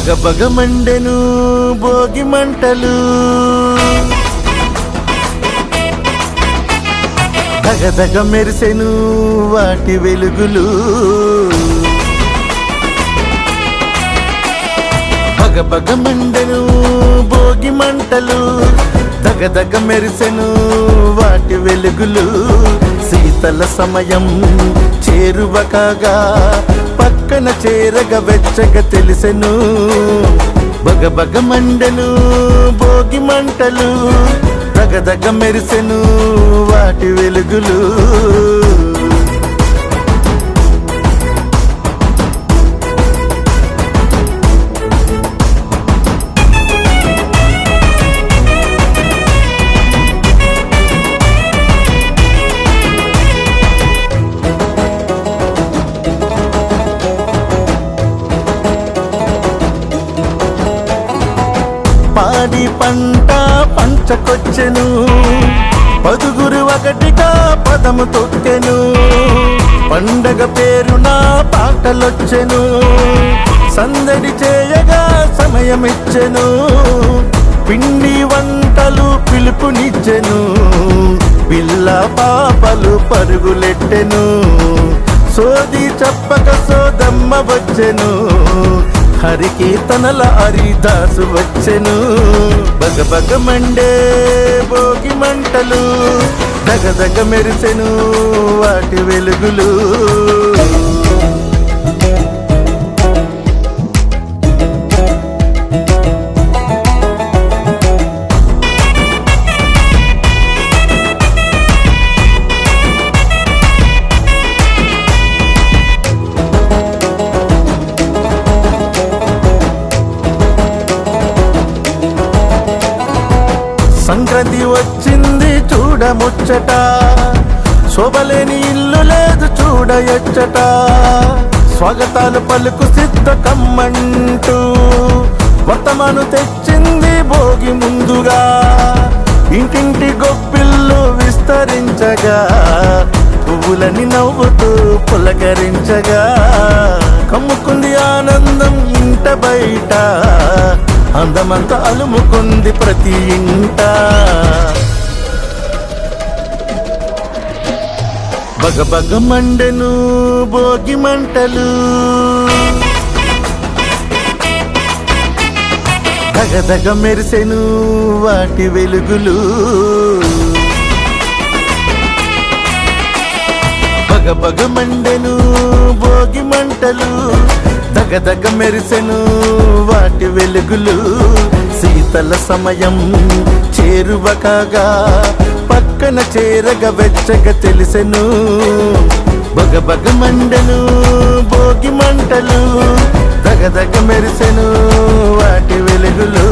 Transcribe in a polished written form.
బగబగ మండెను భోగి మంటలు, దగదగ మెరిసెను వాటి వెలుగులు. బగబగ మండెను భోగి మంటలు, దగదగ మెరిసెను వాటి వెలుగులు. శీతల సమయం చేరువ కాగా పక్కన చేరగ వెచ్చగా తెలిసెను. బగబగ మండెను భోగి మంటలు, దగదగ మెరిసెను వాటి వెలుగులు. పాడి పంట పంచకొచ్చెను, పదుగురు ఒకటిగా పదము తొక్కెను. పండగ పేరున పాటలొచ్చెను, సందడి చేయగా సమయమిచ్చెను. పిండి వంటలు పిలుపునిచ్చెను, పిల్ల పాపలు పరుగులెట్టెను. సోది చెప్పక సోదమ్మ వచ్చెను, హరికీర్తనల హరిదాసు వచ్చెను. బగబగ మండే భోగి మంటలు, దగదగ మెరిసెను వాటి వెలుగులు. సంక్రాంతి వచ్చింది చూడముచ్చట, శోభలేని ఇల్లు లేదు చూడయచ్చట. స్వాగతాలు పలుకు సిద్ధ కమ్మంటూ వర్తమాను తెచ్చింది భోగి ముందుగా. ఇంటింటి గొప్పిళ్ళు విస్తరించగా, పువ్వులని నవ్వుతూ పులకరించగా. కమ్ముకుంది ఆనందం ఇంట బయట, అందమంతా అలుముకుంది ప్రతి ఇంట. బగబగ మండెను భోగి మంటలు, దగదగ మెరిసెను వాటి వెలుగులు. బగబగ మండెను భోగి మంటలు, దగదగ మెరిసెను వాటి వెలుగులు. శీతల సమయం చేరువ కాగా పక్కన చేరగ వెచ్చగా తెలిసెను. బగబగ మండెను భోగి మంటలు, దగదగ మెరిసెను వాటి వెలుగులు.